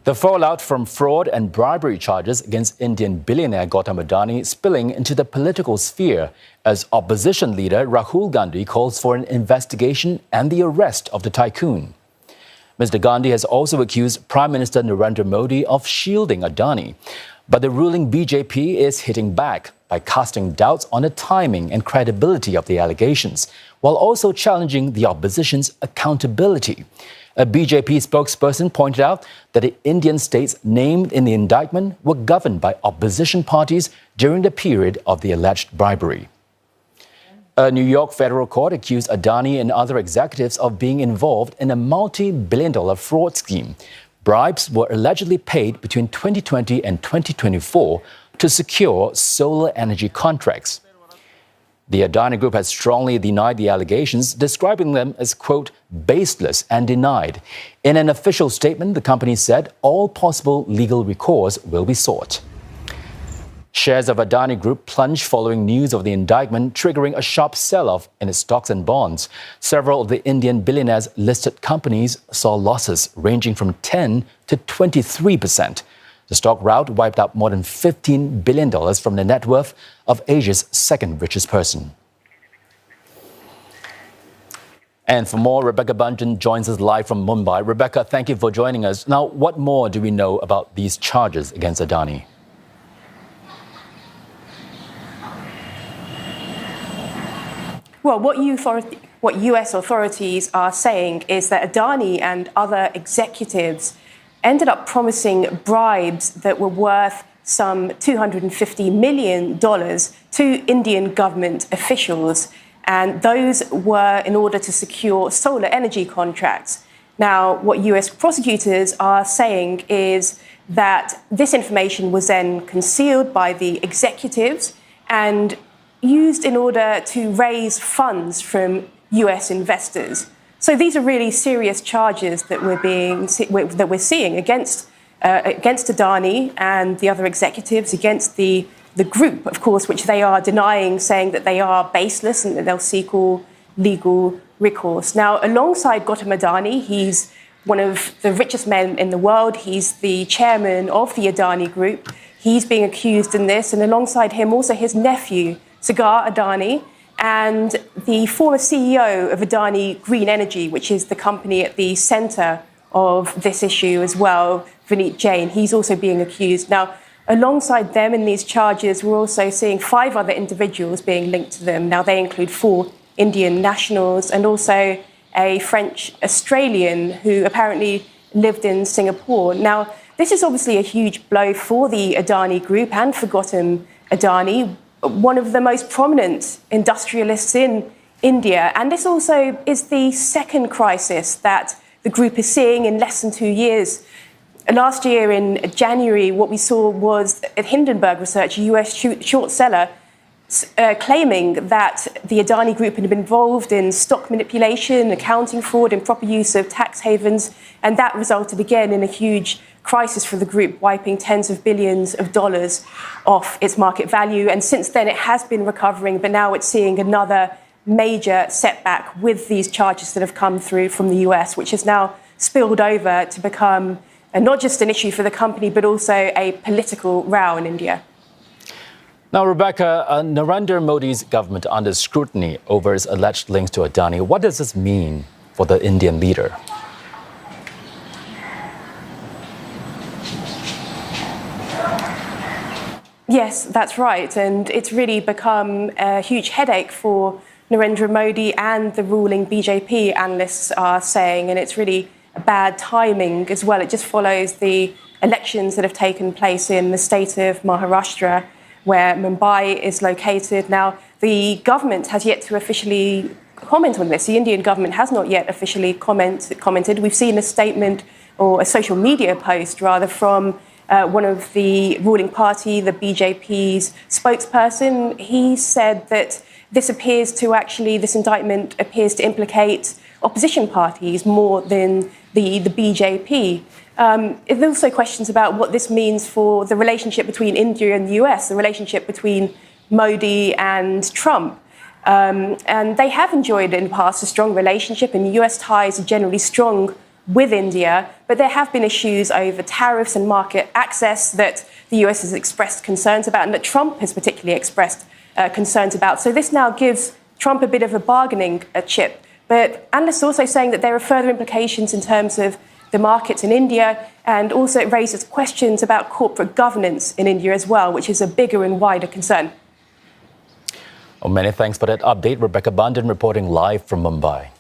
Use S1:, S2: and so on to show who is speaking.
S1: The fallout from fraud and bribery charges against Indian billionaire Gautam Adani spilling into the political sphere as opposition leader Rahul Gandhi calls for an investigation and the arrest of the tycoon. Mr. Gandhi has also accused Prime Minister Narendra Modi of shielding Adani. But the ruling BJP is hitting back by casting doubts on the timing and credibility of the allegations, while also challenging the opposition's accountability. A BJP spokesperson pointed out that the Indian states named in the indictment were governed by opposition parties during the period of the alleged bribery. A New York federal court accused Adani and other executives of being involved in a multi-billion-dollar fraud scheme. Bribes were allegedly paid between 2020 and 2024 to secure solar energy contracts. The Adani Group has strongly denied the allegations, describing them as, quote, baseless and denied. In an official statement, the company said all possible legal recourse will be sought. Shares of Adani Group plunged following news of the indictment, triggering a sharp sell-off in its stocks and bonds. Several of the Indian billionaires' listed companies saw losses ranging from 10 to 23%. The stock rout wiped out more than $15 billion from the net worth of Asia's second richest person. And for more, Rebecca Bundhun joins us live from Mumbai. Rebecca, thank you for joining us. Now, what more do we know about these charges against Adani?
S2: Well, what US authorities are saying is that Adani and other executives ended up promising bribes that were worth some $250 million to Indian government officials. And those were in order to secure solar energy contracts. Now, what US prosecutors are saying is that this information was then concealed by the executives and used in order to raise funds from US investors. So these are really serious charges that we're seeing against Adani and the other executives, against the group, of course, which they are denying, saying that they are baseless and that they'll seek all legal recourse. Now, alongside Gautam Adani, he's one of the richest men in the world. He's the chairman of the Adani Group. He's being accused in this, and alongside him also his nephew, Sagar Adani, and the former CEO of Adani Green Energy, which is the company at the centre of this issue as well, Vineet Jain. He's also being accused. Now, alongside them in these charges, we're also seeing 5 other individuals being linked to them. Now, they include 4 Indian nationals and also a French Australian who apparently lived in Singapore. Now, this is obviously a huge blow for the Adani Group and for Gautam Adani, one of the most prominent industrialists in India. And this also is the second crisis that the group is seeing in less than 2 years. Last year in January, what we saw was Hindenburg Research, a US short seller, claiming that the Adani Group had been involved in stock manipulation, accounting fraud, improper use of tax havens, and that resulted again in a huge crisis for the group, wiping tens of billions of dollars off its market value. And since then, it has been recovering, but now it's seeing another major setback with these charges that have come through from the US, which has now spilled over to become not just an issue for the company, but also a political row in India.
S1: Now, Rebecca, Narendra Modi's government under scrutiny over its alleged links to Adani. What does this mean for the Indian leader?
S2: Yes, that's right. And it's really become a huge headache for Narendra Modi and the ruling BJP, analysts are saying. And it's really bad timing as well. It just follows the elections that have taken place in the state of Maharashtra, where Mumbai is located. Now, the government has yet to officially comment on this. The Indian government has not yet officially commented. We've seen a statement or a social media post, rather, from one of the ruling party, the BJP's spokesperson. He said that this indictment appears to implicate opposition parties more than the BJP. There's also questions about what this means for the relationship between India and the US, the relationship between Modi and Trump. And they have enjoyed in the past a strong relationship, and US ties are generally strong with India, but there have been issues over tariffs and market access that the US has expressed concerns about and that Trump has particularly expressed concerns about. So this now gives Trump a bit of a bargaining chip. But analysts are also saying that there are further implications in terms of the markets in India, and also it raises questions about corporate governance in India as well, which is a bigger and wider concern.
S1: Well, many thanks for that update. Rebecca Bundhun reporting live from Mumbai.